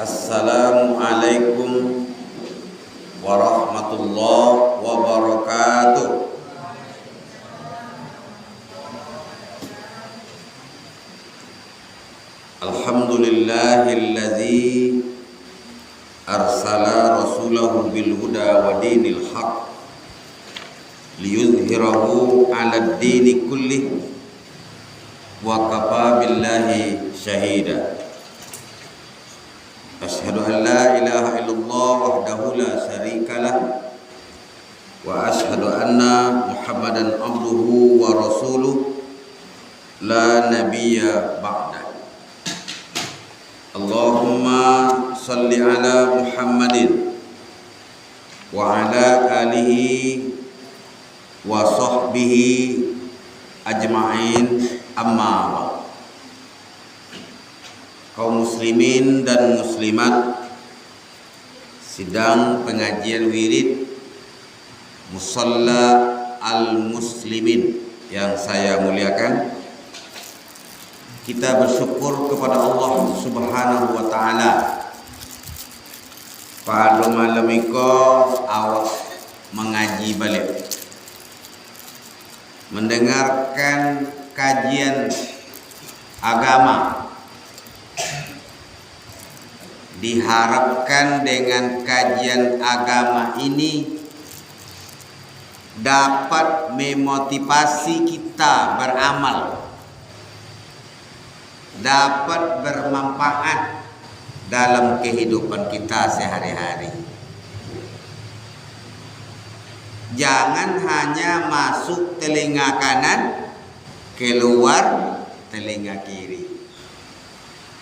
Assalamualaikum warahmatullahi wabarakatuh. Alhamdulillahilladzi arsala rasulahu bil huda wa dinil haq liyuzhirahu 'alad dini kullih wa kafa billahi syahida. Asyhadu an la ilaha illallah wahdahu la syarikalah wa asyhadu anna Muhammadan abduhu wa rasuluh la nabiyya ba'da. Allahumma salli ala Muhammadin wa ala alihi wa sahbihi ajma'in, amma ba'd. Kaum muslimin dan muslimat, sidang pengajian wirid Musalla al-Muslimin yang saya muliakan, kita bersyukur kepada Allah Subhanahu wa taala. Pada malam iko awak mengaji balik, mendengarkan kajian agama. Diharapkan dengan kajian agama ini dapat memotivasi kita beramal, dapat bermanfaat dalam kehidupan kita sehari-hari. Jangan hanya masuk telinga kanan, keluar telinga kiri.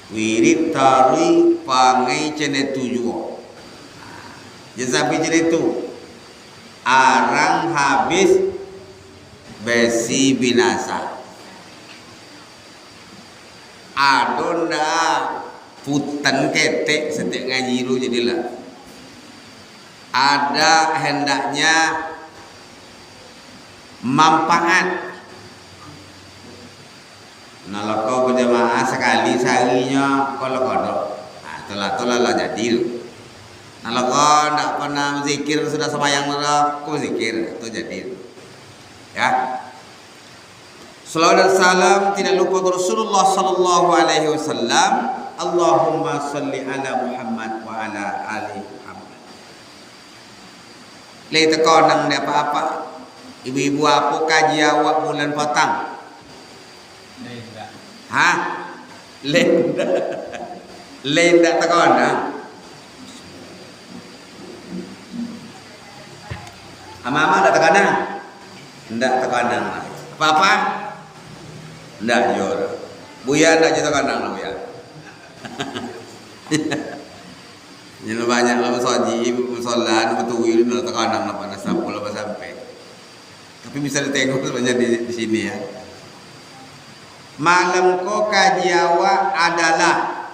Wirid tarui pangai cene tujuh. Jadi cene itu arang habis besi binasa. Adonda putan ketek setiap ngaji lu jadilah. Ada hendaknya manfaat. Nah, kau berjamaah sekali seharinya kalau kodok, telah lah jadi. Nah, kau tidak pernah zikir sudah sembahyang kau zikir itu jadi. Ya. Salawat dan salam tidak lupa Rasulullah sallallahu alaihi wasallam. Allahumma salli ala Muhammad wa ala ali Muhammad. Lei teko nang apa-apa. Ibu-ibu apa kaji awak bulan petang? Lenda tekona. Ama ada tekona? Ndak tekona. Apa-apa? Ndak jor. Buya ndak tekona buya. Jadi banyak lah soji, solan, betul ndak tekona apa nak sampai. Tapi bisa ditengok sebenarnya di sini ya. Malam ko kajiawa adalah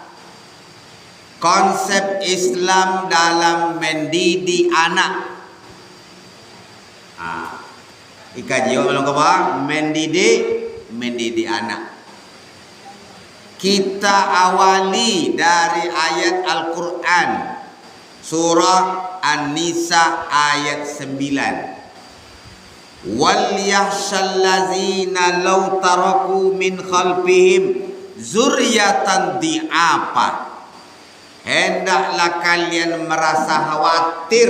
konsep Islam dalam mendidik anak. Ikajiwa malam ko ba? Mendidik anak. Kita awali dari ayat Al-Quran surah An-Nisa ayat 9. Wal yakhshal ladzina law taraku min khalfihim zurriyatan di'afa. Hendaklah kalian merasa khawatir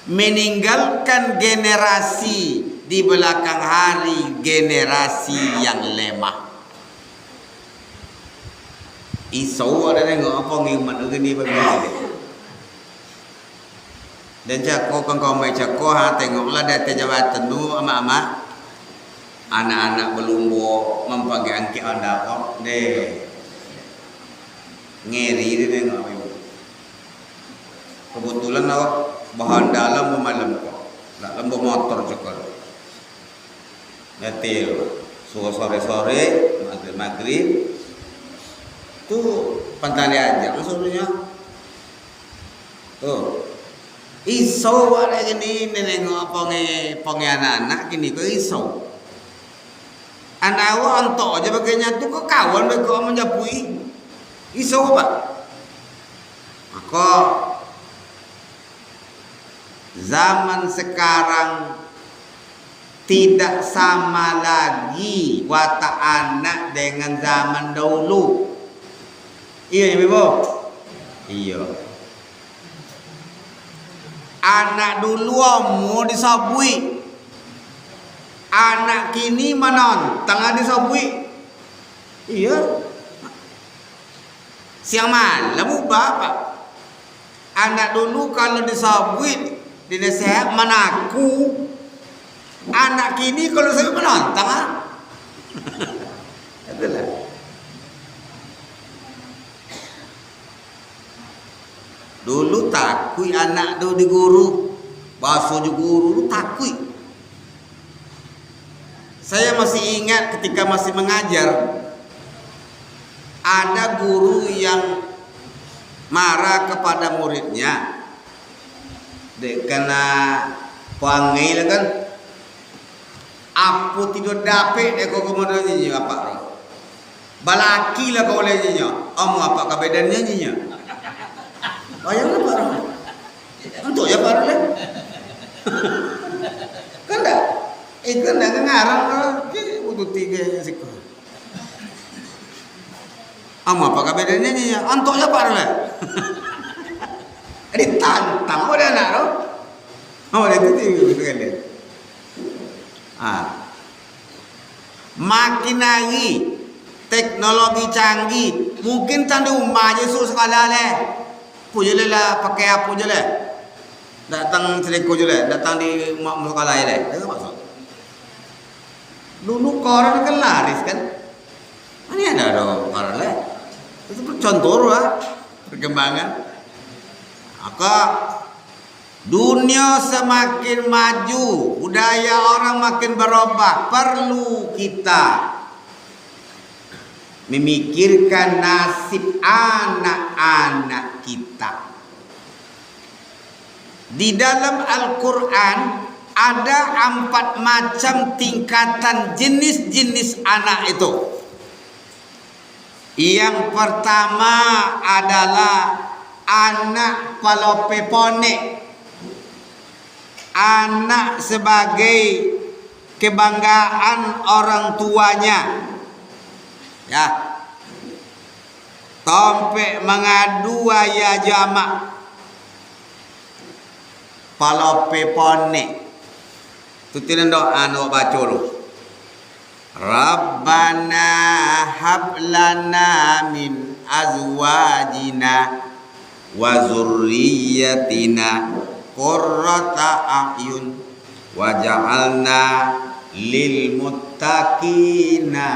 meninggalkan generasi di belakang hari, generasi yang lemah. Isau ada nengok apa ngimat begini begini. Dan cako kau mai cako tengoklah data jabatan tu ama-ama anak-anak belumbo mempakai angki anda kok deh ngeri dia tengok ibu. Kebetulan awak bahan dalam malam kok dalam motor cakap nyetir sore-sore maghrib tu pantai aja maksudnya tuh. Iso ada gini neneng ponge anak-anak gini kok iso. Anak awak antok aja bagainya tu kok kawan mereka menjapui. Iso apa? Kok zaman sekarang tidak sama lagi watak anak dengan zaman dahulu. Iya, Ibu. Iya. Anak dulu mau disabui. Anak kini menonton tengah disabui. Iya. Siang malam bapak. Anak dulu kalau disabui dinasehat menaku. Anak kini kalau saya menonton itulah. Dulu takui anak do di guru, basuh di guru takui. Saya masih ingat ketika masih mengajar, ada guru yang marah kepada muridnya, dek kena panggil kan, aku tidur dapet dek kau kemudian nyanyi apa roh, balaki lah kau boleh nyanyi, apa kebedaannya nyanyi? Bayang apa roh? Untuk ya baru lah, kan dah. Itu ndak ngarang ke butuh tiga yang sik. Apa bedanya ni? Antok ya par lah. Ditantang oleh anak tu. Oleh itu kan dia. Makin lagi teknologi canggih, mungkin tanda rumah je suruh sekolah leh. Puja lah pakai apa je leh. Datang seleko je leh, datang di mak sekolah leh. Itu maksud. Dulu koran kan laris kan. Ini ada koran lah. Itu contoh lah perkembangan. Maka dunia semakin maju, budaya orang makin berubah. Perlu kita memikirkan nasib anak-anak kita. Di dalam Al-Quran ada 4 macam tingkatan jenis-jenis anak itu. Yang pertama adalah anak palopepone. Anak sebagai kebanggaan orang tuanya. Ya. Tompe mengadu ayah jamak. Palopepone. Tutiran doa nak baca dulu. Rabbana hab lana min azwajina wa zurriyyatina qurrata a'yun waj'alna lil muttaqina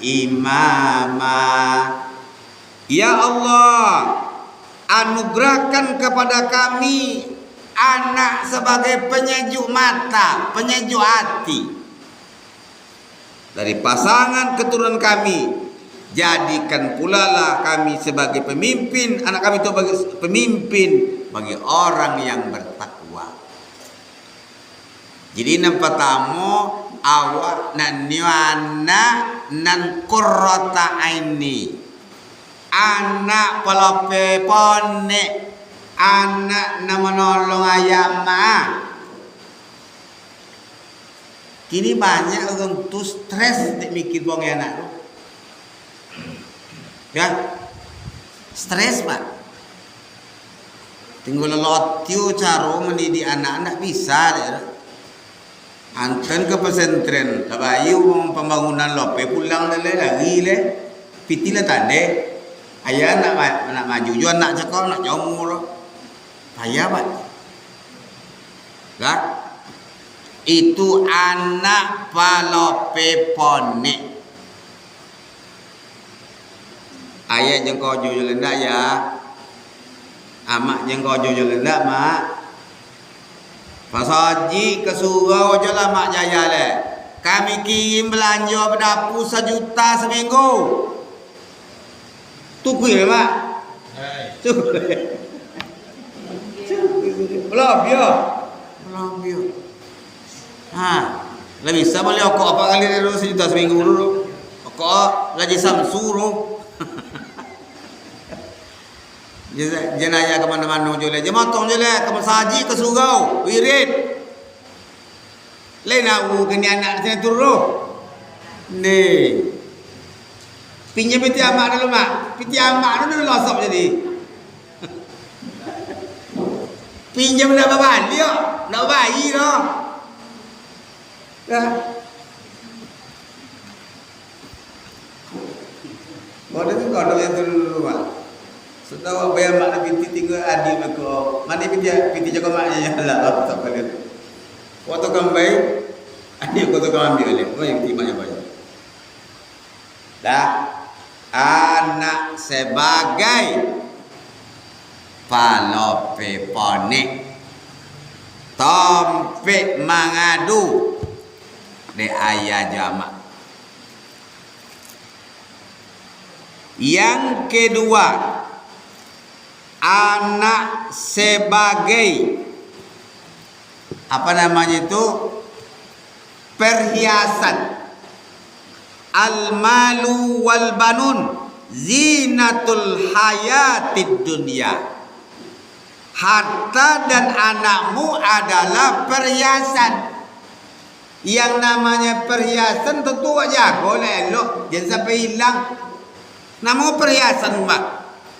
imama. Ya Allah, anugerahkan kepada kami anak sebagai penyejuk mata, penyejuk hati dari pasangan keturunan kami. Jadikan pula lah kami sebagai pemimpin, anak kami itu bagi pemimpin bagi orang yang bertakwa. Jadi yang pertama awak nan anak nan qurrata aini, anak pelope pone, anak nama menolong ayama. Kini banyak orang tuh stres dek mikir buang anak tu. Ya, stres pak. Tinggal lotiu cara mendidik anak bisa dek. Anten ke pesantren, labayu pembangunan lope pulang lagi le, pitilah tande. Ayah nak maju jual nak cakap nak jomur. Ayah pak. Gak? Itu anak palope pone. Ayah jengkau jujur lendak ya. Amak jengkau jujur lendak mak. Pasaji ke surau je lah mak jaya le. Kami kirim belanja berdapur 1 juta seminggu. Tukui le mak. Tukui. Belum ya. Belum ya. Lah bisa boleh okok apa kali dulu 1 juta seminggu dulu. Okok lagi Samsung. Jenayah ke mana-mana je le. Je motong je le ke masaji ke surau, wirid. Lain aku kena anak sini turun. Ni. Pinjam piti amak dulu mak. Piti amak dulu losok jadi. Pinjam dah balik yo. Nak bayi dah. Dah. Boleh tu kau yang dulu mak. Sudah bayar mak piti tinggal adik aku. Mana piti jaga maknya lah. Tak boleh. Waktu kembali, adik aku tu kau ambil le. Oh yang piti maknya bayar. Dah. Anak sebagai palope ponek tompe mangadu de ayah jamak. Yang kedua, anak sebagai apa namanya itu perhiasan. Al-malu wal banun zinatul hayatid dunia. Harta dan anakmu adalah perhiasan. Yang namanya perhiasan tentu aja boleh elok, jangan sampai hilang. Nama perhiasan mak.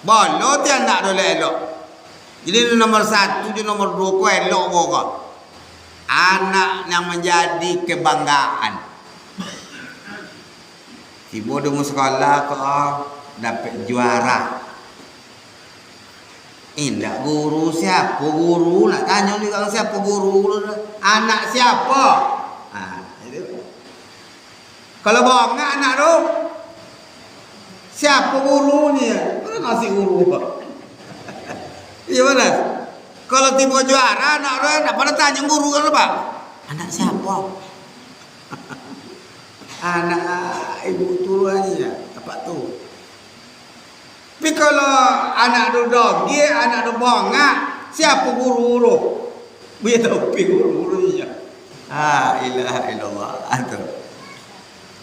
Bolot dia nak boleh elok. Jadi nomor 1, jadi nomor 2 kau elok kau. Anak yang menjadi kebanggaan. Ibu dulu sekolah kau dapat juara. Indah guru siapa guru nak tanya ni orang siapa guru anak siapa? Itu. Kalau bongak anak tu siapa guru ni? Mana nasi guru pak? Iya mana? Kalau tiba juara anak tu nak pada tanya guru kan pak? Anak siapa? Anak ibu turuannya apa tu? Tapi kalau anak tu dogi, anak tu bongak, siapa guru tu? Biar tahu guru-gurunya. Ilaha illallah.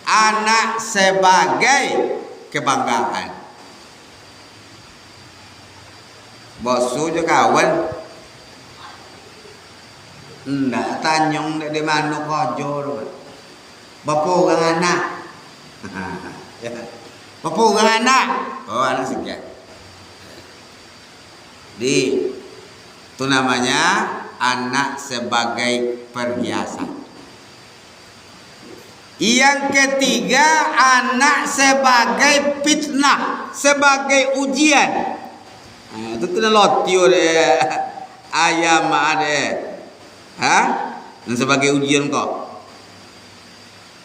Anak sebagai kebanggaan. Bosu je kawan. Ndak tanyong di mana kojo tu. Bapa orang anak. Ya. Bapa orang anak. Oh, anak sekian. Itu namanya anak sebagai perhiasan. Yang ketiga, anak sebagai fitnah, sebagai ujian. Itu kena lotio deh. Ayam ada. Dan sebagai ujian kok.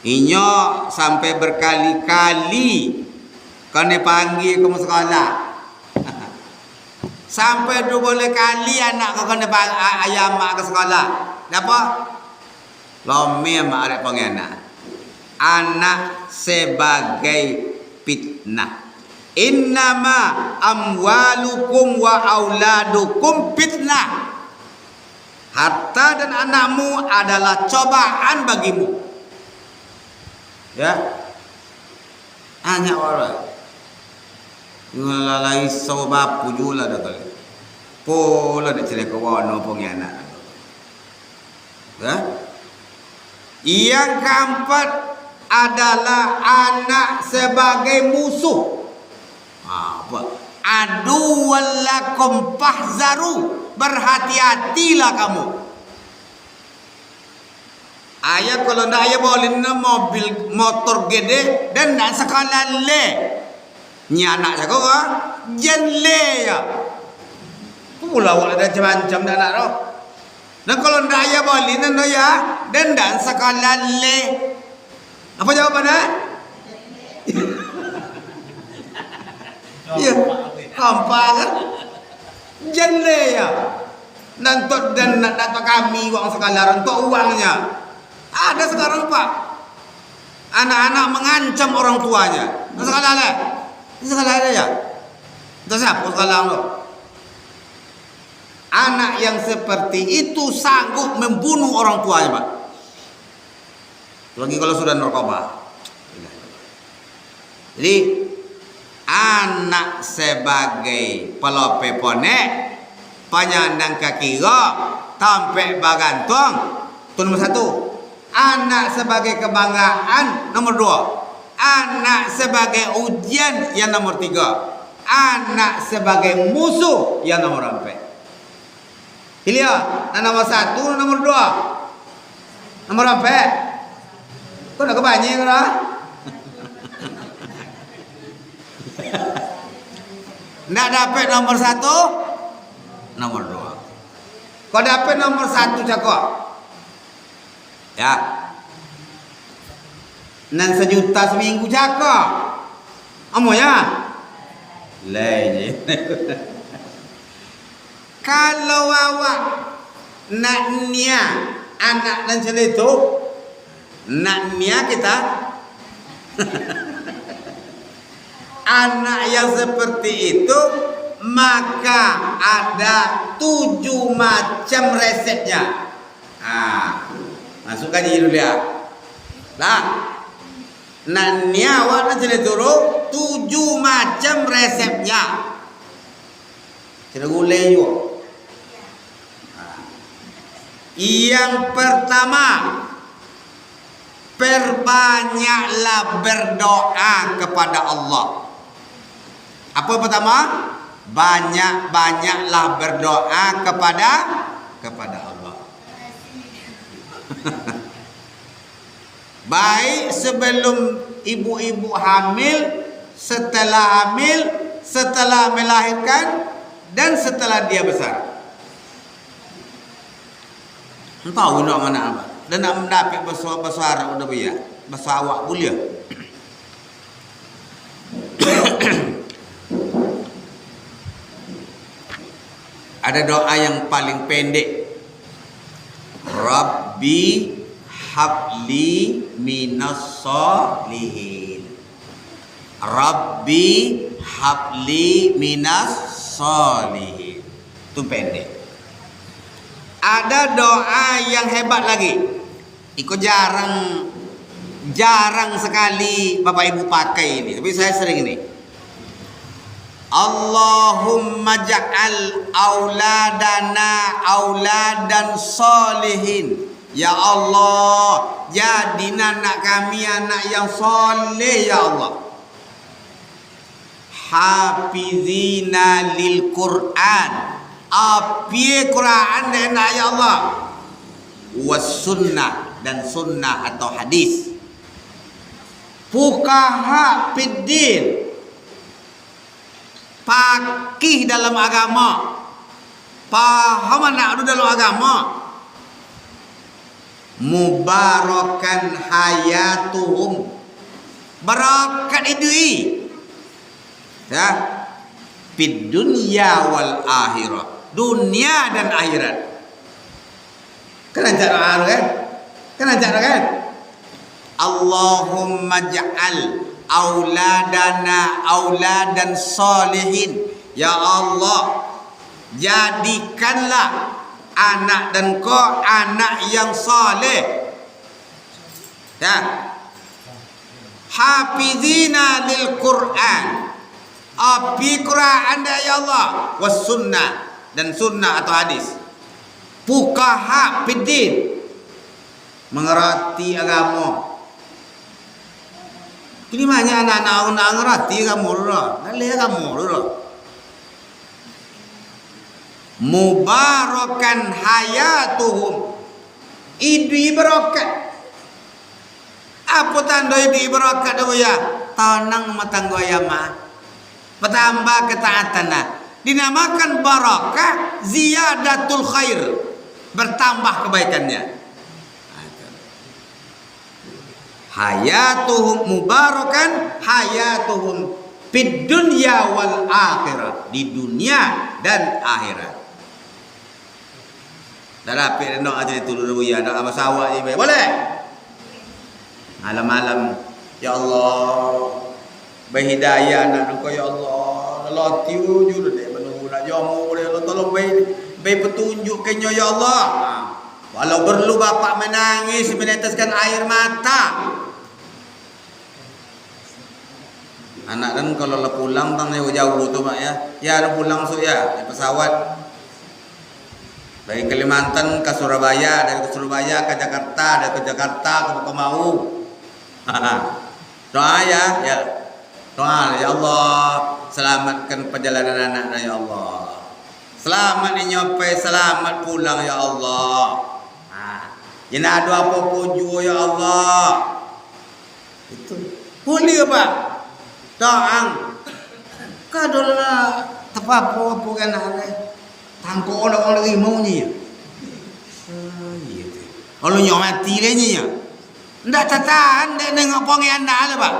Inyo sampai berkali-kali kena panggil ke sekolah. Sampai 2 kali anak kau kena ayam mak ke sekolah. Kenapa? Lome mak ada panggil anak. Anak sebagai fitnah. Innama amwalukum wa auladukum fitnah. Harta dan anakmu adalah cobaan bagimu. Ya, hanya orang ngelalai sebab pujula dah kali. Pola dah cerita kawan nopong anak. Ya, yang keempat adalah anak sebagai musuh. Apa? Adu walakum fahzaru. Berhati-hatilah kamu. Ayah kalau ndak ayah boleh mobil motor gede dan nak sekalian le. Ni anak saya kau jen le ya. Pula wala ada macam-macam dah anak tu. Dan kalau ndak ayah boleh nanda ya dan sekalian le. Apa jawapannya? Ya, hampa kan? Jen le ya. Nanti dan nak kami uang sekalian untuk uangnya. Ada sekarang pak, anak-anak mengancam orang tuanya. Sekarang ada, sekarang ada ya. Itu siapa sekarang lo? Anak yang seperti itu sanggup membunuh orang tuanya pak. Lagi kalau sudah narkoba. Jadi anak sebagai pelope ponek, penyandang kaki tampek bagantung. Itu nomor 1. Anak sebagai kebanggaan nomor 2. Anak sebagai ujian yang nomor 3. Anak sebagai musuh yang nomor 4. Pilih ya, nomor 1, nomor 2. Nomor 4. Kau nak kebanyakan lah. Nak dapat nomor 1, nomor 2. Kau dapat nomor 1 cakap. Ya. Nan 1 juta seminggu cakap. Amo ya. Lain. Kalau awak nak niat anak dan itu, nak niat kita anak yang seperti itu, maka ada 7 macam resepnya. Masuk kaji dulu ya. Nah, niat awak dan itu 7 macam resepnya. Tidak boleh juga. Yang pertama, perbanyaklah berdoa kepada Allah. Apa pertama? Banyak-banyaklah berdoa kepada Allah. Baik sebelum ibu-ibu hamil, setelah hamil, setelah melahirkan, dan setelah dia besar. Tahu nak mana apa? Dan nak mendapat besar udah biar besar awak boleh. Ada doa yang paling pendek. Rabbi habli minas solihin. Rabbi habli minas solihin. Itu pendek. Ada doa yang hebat lagi. Ikut jarang sekali Bapak Ibu pakai ini, tapi saya sering ini. Allahumma ja'al auladana auladan solihin. Ya Allah, jadikan anak kami anak yang soleh ya Allah. Hafizina lil Qur'an. Api Quran dan ya Allah. Was sunnah, dan sunnah atau hadis. Fuqaha fiddin, pakih dalam agama, paham nak ada dalam agama. Mubarakan hayatuhum, barakat idui ya, fid dunya wal akhirah, dunia dan akhirat. Kan kan? Allahumma ja'al auladana auladan solihin. Ya Allah, jadikanlah anak dan kau anak yang soleh. Ya. Hafizina lil Qur'an. Api Quran ya Allah, was sunnah, dan sunnah atau hadis. Fuqaha fiddin, mengerti agama. Ini banyak anak-anak nak ngerti kamu dulu, nalih kamu dulu. Mubarakan hayatuhum, idui barakat. Apa tanda idui barakat tu ya? Tanang matang goya mah. Bertambah ketaatannya. Dinamakan barakah ziyadatul khair, bertambah kebaikannya. Hayatuhum mubarakan hayatuhum fid dunya wal akhirah, di dunia dan akhirat. Dah dapat nak aja itu dulu ya, nak apa sawak je boleh. Malam-malam ya Allah, berhidayah anak engkau ya Allah. Allah tiu julu dek menunggu nak jamu dia. Allah tolong beri petunjuk kenyo ya Allah. Walau perlu bapak menangis meneteskan air mata. Anak kan kalau lo pulang tang jauh-jauh tuh Pak ya. Ya lo pulang so ya di pesawat. Dari Kalimantan ke Surabaya, dari Surabaya ke Jakarta, dari ke Jakarta ke Bakau. Doa ya. Doa ya Allah, selamatkan perjalanan anak ya Allah. Selamat nyampe, selamat pulang ya Allah. Jangan ada apa-apa juga ya Allah. Itu boleh Pak. Doang. Kadolah apa-apa kan ada. Tangkok orang lagi maunya. Gitu. Kalau nyawa mati lagi nya. Ndak tahan dek nengok pongi anda lah Pak.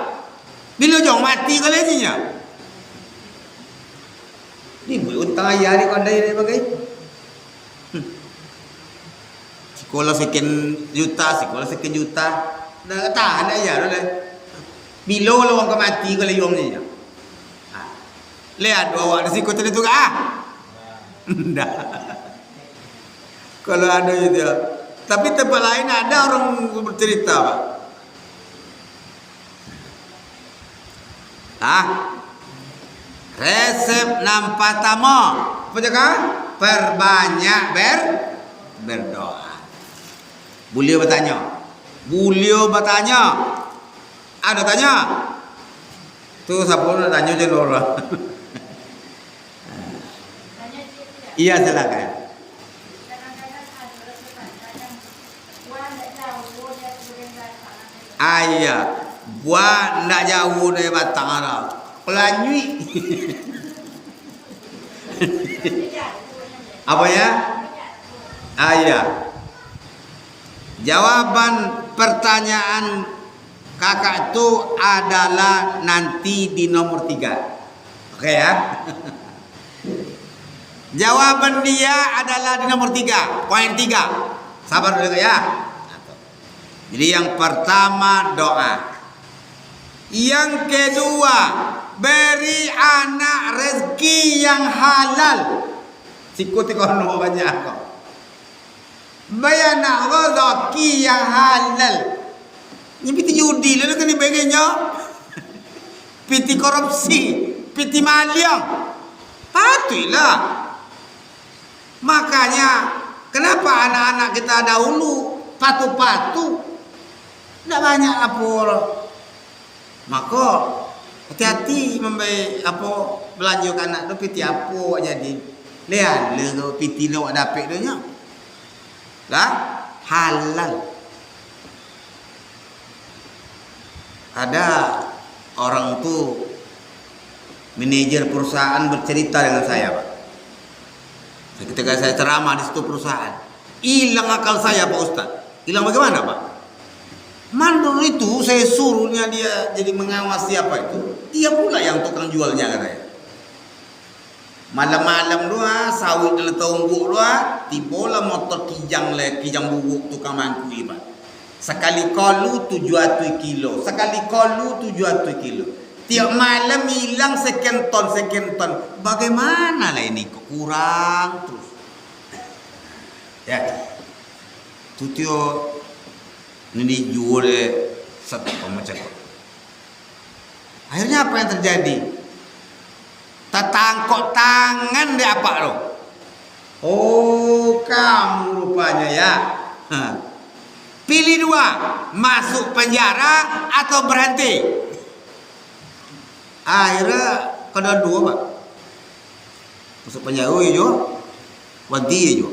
Bila jong mati kali nya. Ni utang ayah ni kandai ni bagai. Sekolah sekian juta. Dah tahan ayah dah. Bila orang ke mati kali jong ni. Lihat bawa di siku tadi tu Ndak. Kalau ada itu. Tapi tempat lain ada orang bercerita, Pak. Resep nampak tamu. Apa cakap? Perbanyak berdoa. Beliau bertanya. Ada tanya? Tu siapa nak tanya je orang. Iya silakan. Ayah, buat nak jauh dari batang dah. Pelanyui. Apa ya? Ayah. Jawaban pertanyaan kakak itu adalah nanti di nomor 3. Oke ya? Jawaban dia adalah di nomor 3, poin 3. Sabar dulu ya. Jadi yang pertama doa. Yang kedua, beri anak rezeki yang halal. Sikuti kono banyak kok. Beri anak rezeki yang halal. Ini piti judi lalu kan dibagainya. Piti korupsi, piti maliang. Patutlah. Makanya kenapa anak-anak kita dahulu patu-patu tidak banyak apa. Maka hati-hati membeli apa belanja ke anak tu piti apa jadi. Lihat le piti lo dapat tu nya. Lah halal. Ada orang tu manajer perusahaan bercerita dengan saya, Pak. Ketika saya ceramah di situ perusahaan, hilang akal saya Pak Ustaz. Hilang bagaimana Pak? Mandor itu saya suruhnya dia jadi mengawasi apa itu. Dia pula yang tukang jualnya katanya. Malam-malam doa sawit dalam tongguk doa, tibola motor kijang bubuk tukang mangku Pak. Sekali kalu 700 kilo, sekali kalu 700 kilo. Tiap malam hilang sekian ton. Bagaimana lah ini? Kurang terus. Ya. Tutio ini dijual satu macam. Akhirnya apa yang terjadi? Tertangkok tangan dia apa lo? Oh, kamu rupanya ya. Pilih 2, masuk penjara atau berhenti. Akhirnya kena 2 Pak. Masuk penjara je, wadi je.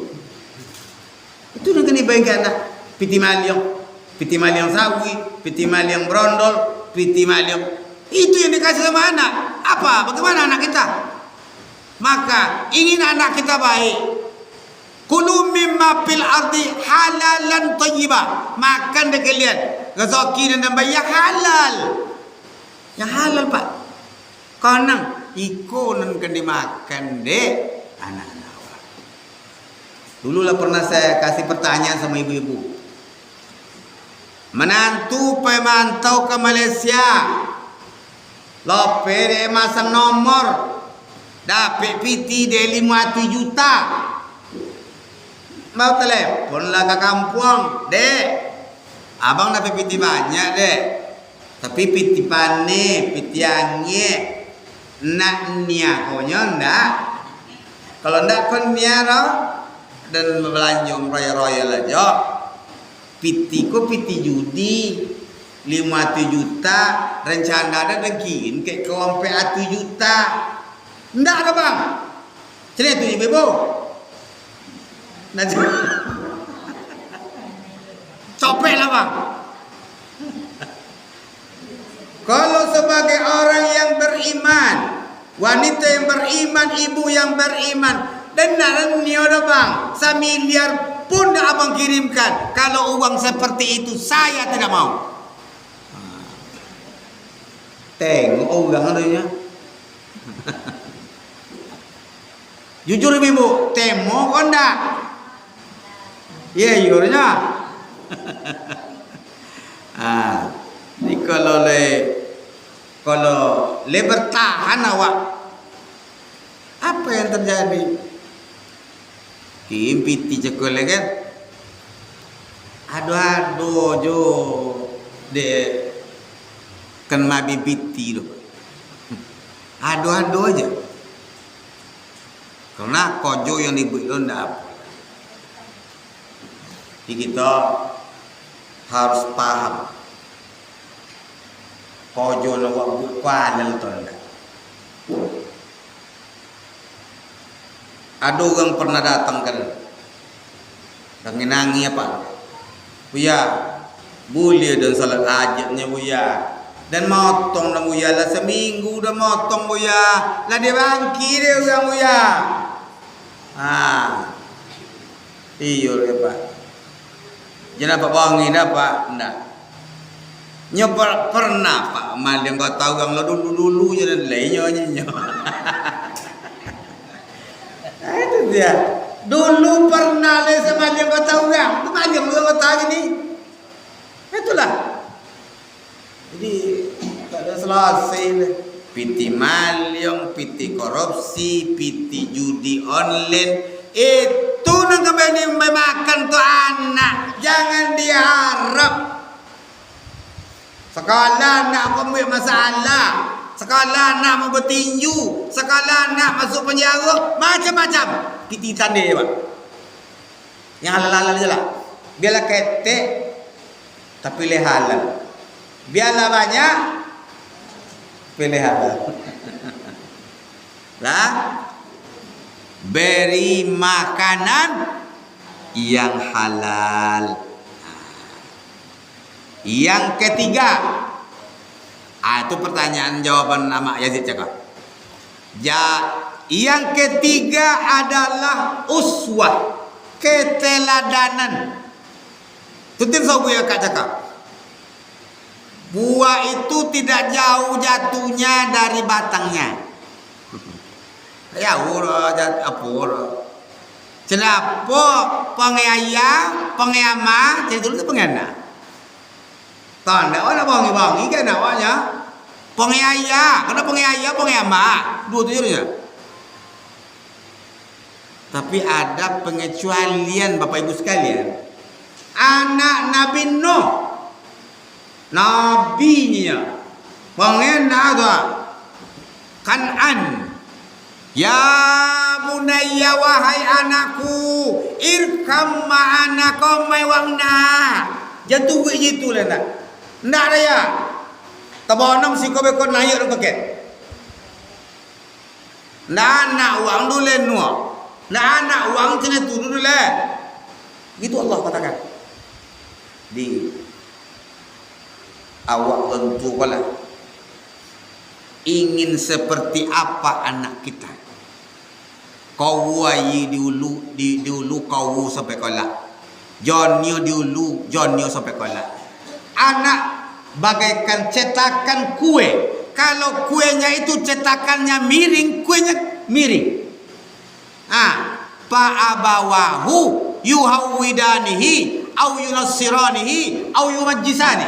Itu nak kena bayangkan lah. Piti maliang sawi, piti maliang brondol, piti maliang. Itu yang dikasih sama anak. Apa? Bagaimana anak kita? Maka ingin anak kita baik. Kulu mimma fil ardi halalan thayyibah. Makan dekat lihat. Rezeki dan bayar halal. Yang halal Pak. Kanang ikonan kan dimakan dek anak-anak. Dulu lah pernah saya kasih pertanyaan sama ibu-ibu. Menantu pemantau ke Malaysia. Lope dia masang nomor. Dapat PT dia 500 juta. Mau telepon lah ke kampung. Dek, abang dapat PT banyak dek. Tapi piti pane, piti angin, nak niat konya ndak. Kalau ndak kon niara dan belanjong roya-roya aja. Piti ko piti judi 5 juta, rencana ada dengkin ke kompe 1 juta. Ndak ada bang. Cerita tu ibu. Nanti copek lah bang. Kalau sebagai orang yang beriman, wanita yang beriman, ibu yang beriman, dan nanti ada bang, 1 miliar pun dah abang kirimkan. Kalau uang seperti itu saya tidak mau. Tengok orang adanya. Jujur ibu, temo kon dak? Ya, iurnya. Ini kalau bertahan awak, apa yang terjadi? Kimpiti cekol kan? Aduh jo de kan mabi biti lo. Aduh aja. Karena kojo yang dibuat lo ndak apa. Jadi kita harus paham. Kojo lo buat kualel to ndak. Ada orang pernah datang kan, nangi apa? Buya, boleh dan salat hajatnya buya, dan motong dah buya lah seminggu dah motong buya, lah dia bangki dia orang buya. Iyo lepas. Jangan apa bangi dah pak, ndak. Nyoba pernah pak, mal yang kau tahu orang lo dulu je dan lainnya. Itu dia. Dulu pernah le sama dia kau tahu kan? Tu macam kau tahu ni. Itulah. Jadi tak ada selesai le. Piti malyong, piti korupsi, piti judi online. Itu nang kembali memakan tu anak. Jangan diharap. Sekolah nak membuat masalah. Sekolah nak mau bertinju, sekolah nak masuk penjara, macam-macam. Piti tanda dia, Pak. Yang halal-halal je lah. Biarlah ketek, tapi pilih halal. Biarlah banyak, pilih halal. Lah, beri makanan yang halal. Yang ketiga, itu pertanyaan jawaban nama Yazid cakap. Yang ketiga adalah uswah, keteladanan. Tutin sobuya kak cakap. Buah itu tidak jauh jatuhnya dari batangnya. Ya ura jat apur. Kenapa pengayam, pengayama, jadi dulu tu pengana. Tanda orang bangi kan awaknya. Pengaya, kena pengaya, pengayama, dua tu je. Tapi ada pengecualian Bapak Ibu sekalian. Anak Nabi Nuh, nabinya, pengena tu Kan'an. Ya bunayya wahai anakku, irkam ma'ana qawmai wangna. Jatuh begitu lah nak. Ndak ada ya. Tabonam si kobe kon naik ro paket. Ndak nak uang dulu nuah. Ndak nak uang kena turun dulu. Gitu Allah katakan. Di awak tentu kala ingin seperti apa anak kita. Kau wayi dulu kau sampai kala. Jonyo dulu, Jonyo sampai kala. Anak bagaikan cetakan kue. Kalau kuenya itu cetakannya miring, kuenya miring. Fa'abawahu yuhawwidanihi au yunassiranihi au yumajjisani.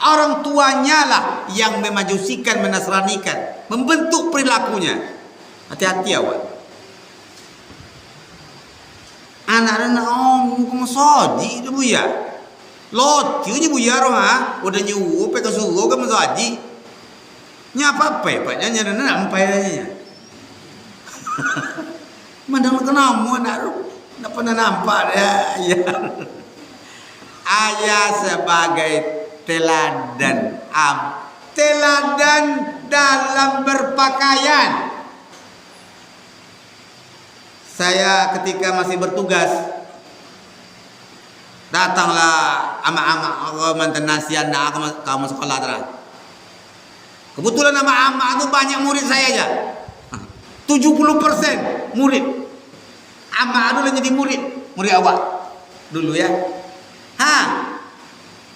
Orang tuanya lah yang memajusikan, menasranikan, membentuk perilakunya. Hati-hati awak. Anak-anak kamu sodi tu ya. Lotinya buyar ha, udah nyuruh pe kesuruh ke masuk haji. Nyapa pe paknya nyana nampai nya. Mandang kenamu nak pernah nampak dia. Ya. Ayah sebagai teladan teladan dalam berpakaian. Saya ketika masih bertugas, datanglah ama-ama mantan nasian kamu sekolah terang. Kebetulan ama-ama itu banyak murid saya aja. 70% murid. Ama dulu jadi murid awak dulu ya.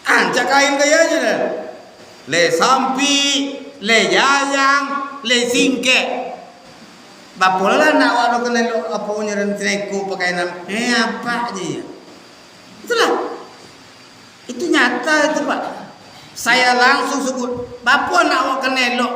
Ancak kain kayaknya dah. Le sampi, le jayang, le singke. Bapola nak awak kena apa punya dan treko pakaian apa aja ya. Itulah. Itu nyata itu Pak. Saya langsung sebut, "Bapak nak awak kena elok."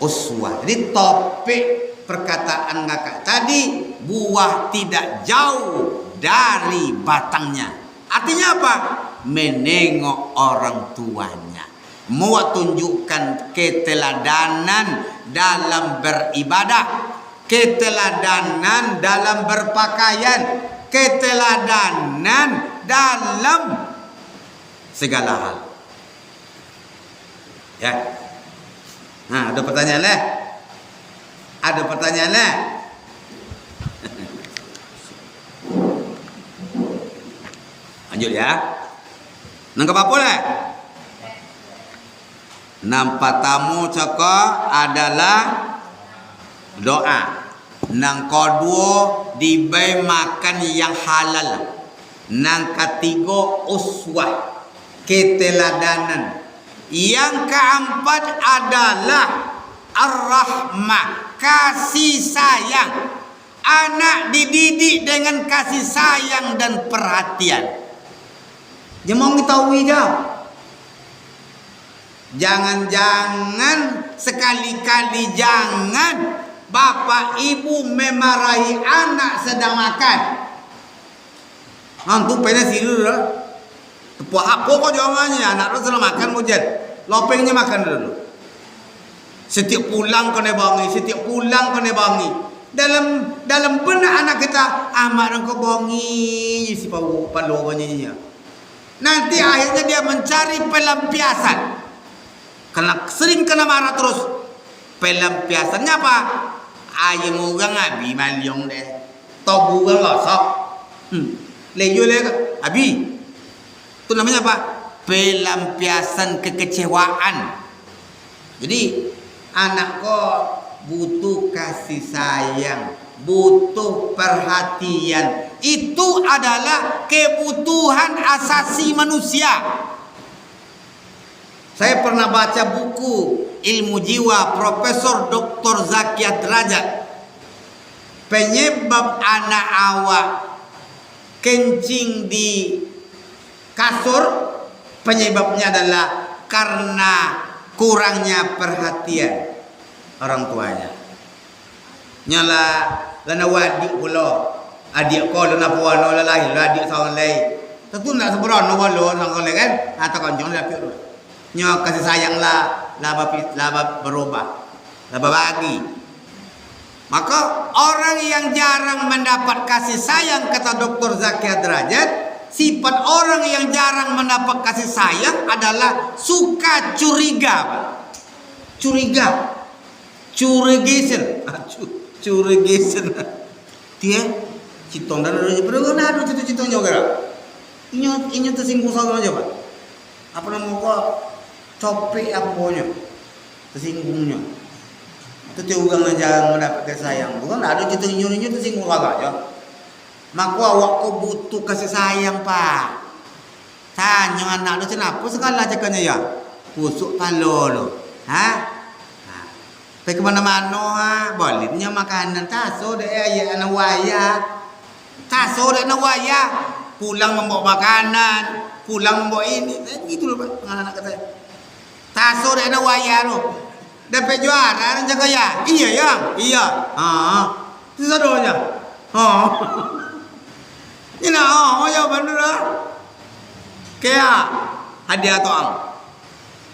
Uswah. Jadi topik perkataan kakak tadi, buah tidak jauh dari batangnya. Artinya apa? Menengok orang tuanya. Mau tunjukkan keteladanan dalam beribadah, keteladanan dalam berpakaian, keteladanan dalam segala hal. Ya. Nah, ada pertanyaan lah? Ada pertanyaan lah? Lanjut ya. Nangkap apa lah? Nampak tamu cakap adalah doa. Nang kedua dibai makan yang halal. Nang ketiga uswah, keteladanan. Yang keempat adalah ar-rahmah, kasih sayang. Anak dididik dengan kasih sayang dan perhatian. Jangan tahu aja. Jangan sekali-kali jangan bapak ibu memarahi anak sedang makan. Antum pengen siru dah. Tepuk apa kok jawabannya? Anak lu sedang makan mujan. Lopengnya makan dulu. Setiap pulang kena bangi, setiap pulang kena bangi. Dalam benak anak kita, amat engkau bangi si palu banyak. Nanti akhirnya dia mencari pelampiasan. Karena sering kena marah terus. Pelampiasannya apa? Ayam ugang abi maliong deh. Tobu ugang losok. Leyo le abi. Itu namanya apa? Pelampiasan kekecewaan. Jadi anak kok butuh kasih sayang, butuh perhatian. Itu adalah kebutuhan asasi manusia. Saya pernah baca buku ilmu jiwa Profesor Dr. Zakia Derajat. Penyebab anak awak kencing di kasur, penyebabnya adalah karena kurangnya perhatian orang tuanya. Nyala lana wadik pula adik ko lana puano lalai adik sawan lai. Tentu nak seberon walo nang kole kan atau konjong laki tu. Nyo kasih sayang lah laba berubah. Laba bagi. Maka orang yang jarang mendapat kasih sayang, kata Dr. Zakia Derajat, sifat orang yang jarang mendapat kasih sayang adalah suka curiga, Pak. Curigation. Dia citong dan ada berguna ada citong juga. Inyo tersinggung sama aja, Pak. Apa nama kok copik apanya? Tersinggungnya. Itu juga jarang mendapat kasih sayang. Bukan ada citong inyo tersinggung aja. Maka awak kau butuh kasih sayang, Pak. Tanya anak lu kenapa segala cakapnya ya? Pusuk palo lo. Pergi kemana-mana, bolehnya makanan taso deh ya anak waya. Taso deh anak waya. Pulang membawa makanan, pulang membawa ini. Gitu loh, Pak, anak kata. Taso deh anak waya lo. Dapat juara dan jaga ya. Iya ya. Iya. Itu sadonya. Ini nak ya bener lah. Kayak hadiah toang.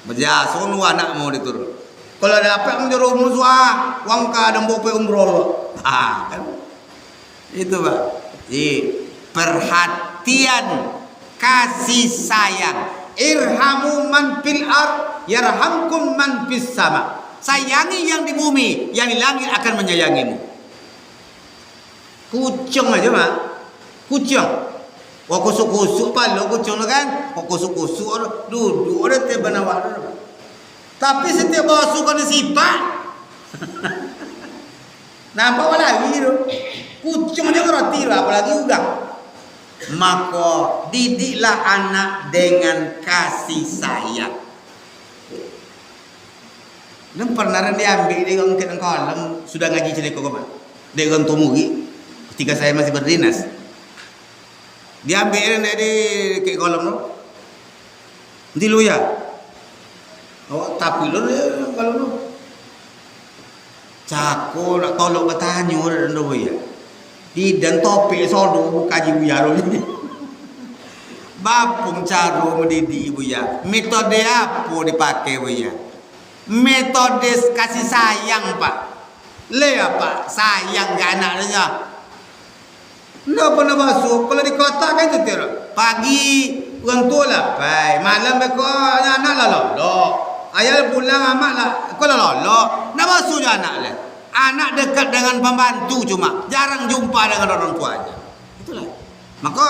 Baca sonu anak mau diturun. Kalau dapat menjadi musuh, uang kadang bope umroh. Kan? Itu Pak. Jadi perhatian, kasih sayang. Irhamu man fil ard yarhamkum man fis sama. Sayangi yang di bumi, yang di langit akan menyayangimu. Kucing aja Mak. Kucing. Wah kusuk-kusuk palo kucing kan. Wah kusuk-kusuk duduk ada teban awak. Tapi setiap basuh kena sifat. Nampak apa lagi tu? Kucing aja ngerti lah, apalagi udah. Maka didiklah anak dengan kasih sayang. Dan pernah diambil di orang kolam sudah ngaji cerita kau apa? Dia orang Tomugi ketika saya masih berdinas. Diambil di kolam tu. Nanti lu ya. Oh tapi lu kalau lu. Cako nak tolong bertanya dan lu ya. Di dan topik sodo kaji buya lu. Bapung cara mendidik ibu ya. Metode apa dipakai bu ya? Metode kasih sayang Pak. Le apa? Sayang ke anaknya. Nggak pernah masuk. Kalau di kota kan itu tiara. Pagi orang tua lah. Pai. Malam mereka anak lah lolok. Ayah pulang amat lah. Kau lah lolok. Nggak masuk je anak lah. Anak dekat dengan pembantu cuma. Jarang jumpa dengan orang tuanya. Itulah. Maka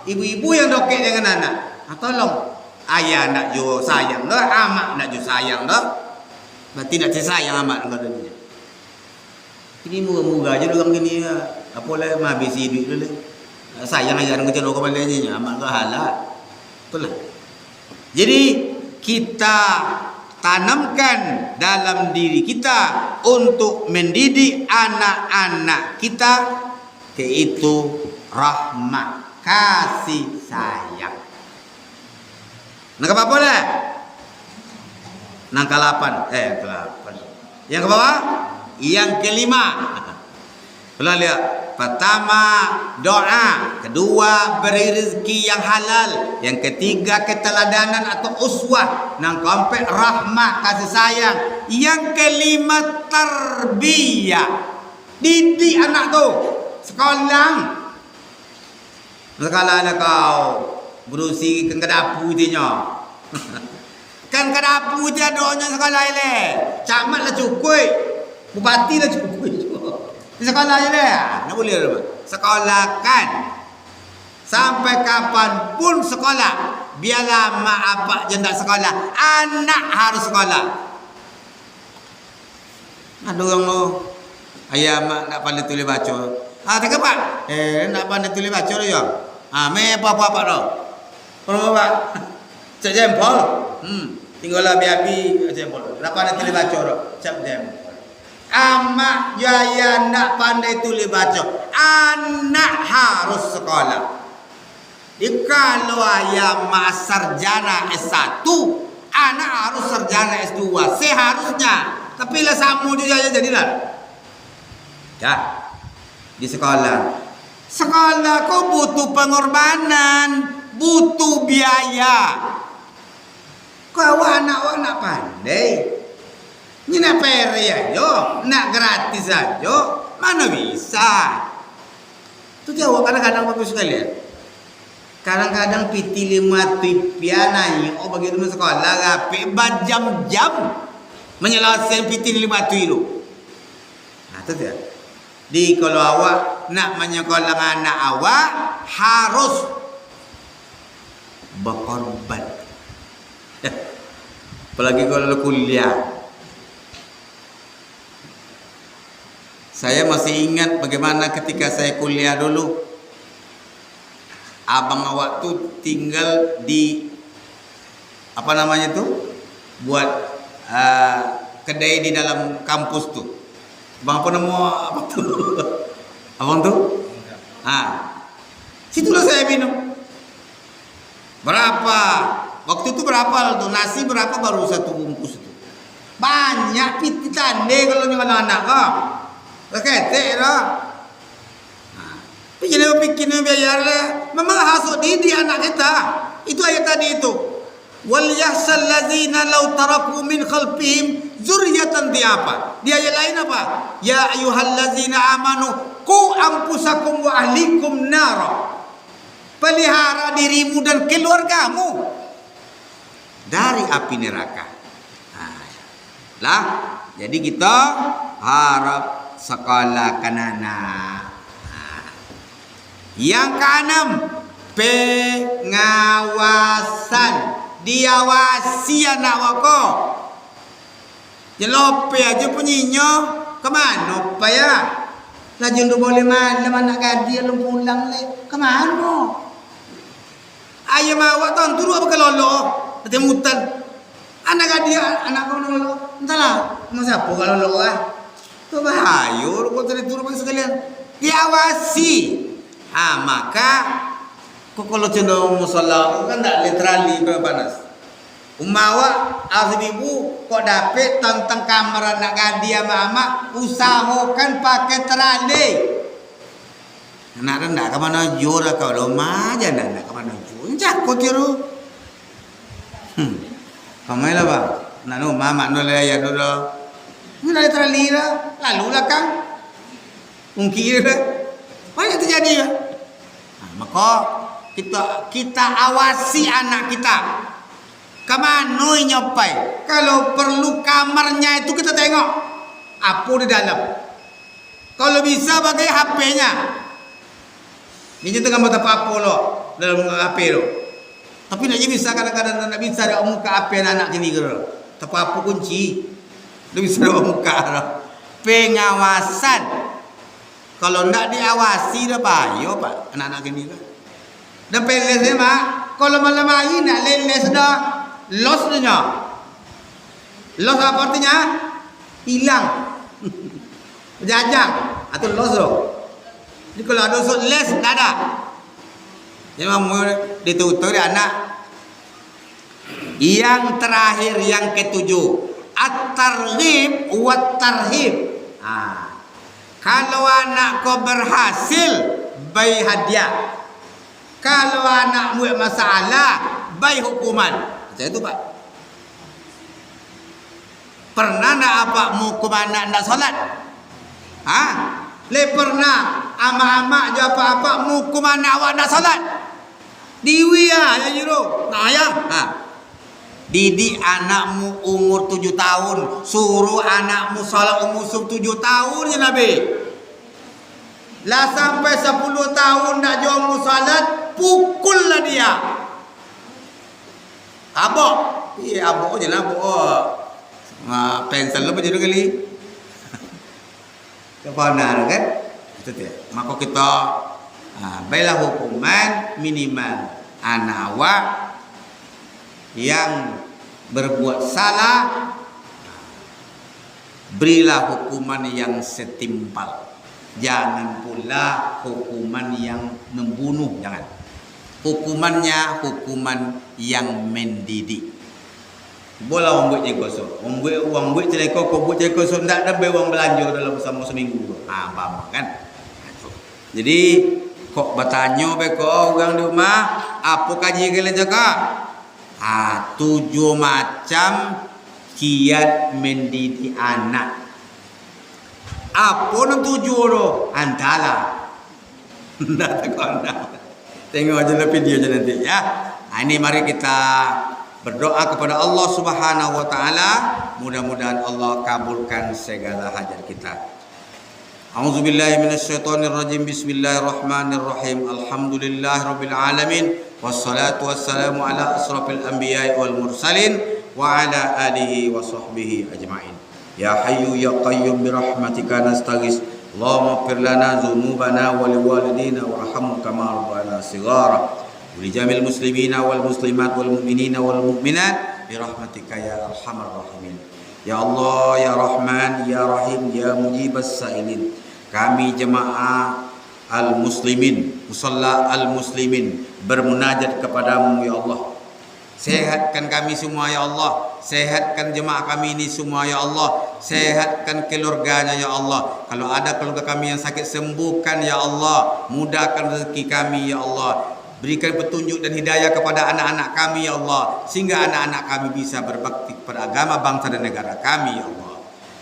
ibu-ibu yang dokek dengan anak. Tolong. Ayah nak jo sayang dah. Amak nak jo sayang dah. Berarti nak sayang amat dengan dia. Ini murah-murah je orang gini. Apalah habis hidup dulu. Sayang aja orang kecil kau balik aja amat tu halal. Itulah. Jadi kita tanamkan dalam diri kita untuk mendidik anak-anak kita yaitu rahmat, kasih sayang. Nak apa boleh? Nang ke-8. Yang ke bawah? Yang kelima. Kalau lihat, pertama doa, kedua beri rezeki yang halal, yang ketiga keteladanan atau uswah, nang keempat rahmat kasih sayang, yang kelima tarbiyah. Didik anak tu sekolah. Sekolah kau berusi ke kedapu dia. Kan kedapu je doanya sekolah ile. Camat lah cukup. Bupati lah cukup. Di sekolah je dah. Nak boleh tak? Sekolah kan. Sampai kapan pun sekolah. Biarlah mak abang je tak sekolah. Anak harus sekolah. Ada orang tu. Ayah mak nak pandai tulis baca. Tak apa? Nak pandai tulis baca tu ya. Me apa-apa tu. Kalau apa? Cak jempol. Tinggallah biabi jempol. Nak pandai tulis baca tu. Cak jempol. Amak jaya nak pandai tulis baca. Anak harus sekolah. Kalau ayah mak sarjana S1, anak harus sarjana S2. Seharusnya. Tapi lah sama juga jadilah. Ya. Di sekolah. Sekolah kau butuh pengorbanan, butuh biaya. Kau anak pandai. Ini nak peri aja, nak gratis aja, mana bisa? Tu jawab kadang-kadang bagus sekali. Kadang-kadang piti 5 tipian nanya, oh begitu sekolah rapi, berjam-jam menyelesaikan piti 5 tu itu. Nah tu dia. Di kalau awak nak menyekolah anak awak harus berkorban. Apalagi kalau kuliah. Saya masih ingat bagaimana ketika saya kuliah dulu. Abang awak tu tinggal di apa namanya tu? Buat kedai di dalam kampus tu. Bang apa nama apa tu? Abang tu? Situlah saya minum. Berapa? Waktu itu berapa tu? Nasi berapa baru 1 bungkus tu. Banyak piti tande kalau nyonya anak kau. Ketek dah. Jadi bikin biar memang hasud di anak kita. Itu ayat tadi itu. Wal yahsal ladzina law taraku min khalfihim dzurriyyatan apa? Di ayat lain apa? Ya ayyuhalladzina amanu qu anfusakum wa ahlikum nara. Pelihara dirimu dan keluargamu dari api neraka. Lah, jadi kita harap sekolah kanana. Yang keenam, pengawasan, diawasi anak wako. Jelope aja punyinya kemana pa ya? Lajun tu boleh malam anak gadis lu pulang le kemana? Ayam awak tahun turu apa kelolo? Temutan anak gadis anak kau lolo. Entahlah, masa apa kalau lolo ah? Tu bahaya lu kau turu bagi sekalian. Diawasi. Maka kok kalau cenderung musola kan tak literally panas. Umawa ibu kok dapet tentang kamar anak gadi ama usahakan pakai terali. Anak kan tak kemana jur kau lama aja nak kemana jur. Cak kau tiru. Kamai lah bang. Nanu mama nol ya dulu. Nol terali lah. Lalu lah kang. Mungkin lah. Apa yang terjadi ya? Maka kita awasi anak kita. Kemana nyopai? Kalau perlu kamarnya itu kita tengok apa di dalam. Kalau bisa pakai HP-nya. Ini tengah buat apa lo dalam HP lo. Tapi nak bisa kadang-kadang nak bisa ada muka HP anak ini ke lo. Tapi apa kunci? Dia bisa ada muka lo. Pengawasan. Kalau tidak diawasi dah bahaya pak anak-anak ini kan. Dan pelesnya mak, kalau malam hari nak leles dah, losnya. Los apa artinya? Hilang. Jajang atau los loh. Jadi kalau ada usul les tak ada. Jadi mau ditutur anak. Yang terakhir yang ketujuh, at-targhib wa tarhib. Kalau anak kau berhasil, bayi hadiah. Kalau anak buat masalah, bayi hukuman. Macam itu pak. Pernah nak apa hukum anak nak solat? Le pernah ama-ama je apa-apa hukum anak awak nak solat? Diwi ya juru. Nah ya. Didik anakmu umur 7 tahun, suruh anakmu salat umur 7 tahun ya Nabi. Lah sampai 10 tahun nak jauh salat, pukullah dia. Abok. Iya abok je lah abok. Pensel lu jadi kali. Kepanar kan? Itu dia. Maka kita baiklah hukuman minimal anak awak yang berbuat salah, berilah hukuman yang setimpal. Jangan pula hukuman yang membunuh, jangan. Hukumannya hukuman yang mendidik. Bola orang buat jekosok, orang buat celeko, kau buat jekosok, tak ada orang belanja dalam sama seminggu. Faham kan? Jadi kok bertanya beko orang di rumah, apa kaji kalian jaga? 7 macam kiat mendidik anak. Apa nak 7 tu? Antara. Ndak takon dah. Tengok aja lah video je nanti ya. Ini mari kita berdoa kepada Allah Subhanahu wa taala, mudah-mudahan Allah kabulkan segala hajat kita. A'udzubillahi minasyaitonirrajim. Bismillahirrahmanirrahim. Alhamdulillahirabbil alamin. Wassalatu wassalamu ala asrafil anbiya'i wal mursalin wa ala alihi wa sahbihi ajma'in. Ya hayyu ya qayyum bi rahmatika nastaghis. Allahumma ighfir lana dzunubana wa liwalidina warhamhum kama rabbayana shighara. Wa li jamil muslimina wal muslimat wal mu'minina wal mu'minat bi rahmatika ya arhamar rahimin. Ya Allah ya Rahman ya Rahim ya mujibas sa'ilin. Kami jemaah al-muslimin, musalla al-muslimin bermunajat kepadamu ya Allah. Sehatkan kami semua ya Allah. sehatkan jemaah kami ini semua ya Allah, sehatkan keluarganya ya Allah. Kalau ada keluarga kami yang sakit, sembuhkan ya Allah, mudahkan rezeki kami ya Allah. Berikan petunjuk dan hidayah kepada anak-anak kami ya Allah, sehingga anak-anak kami bisa berbakti kepada agama, bangsa dan negara kami ya Allah.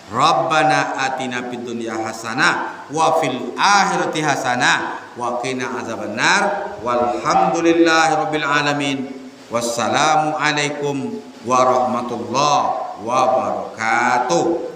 Rabbana atina fid dunya hasanah wa fil akhirati hasanah wa qina azabannar walhamdulillahi rabbil alamin. Wassalamu alaikum warahmatullahi wabarakatuh.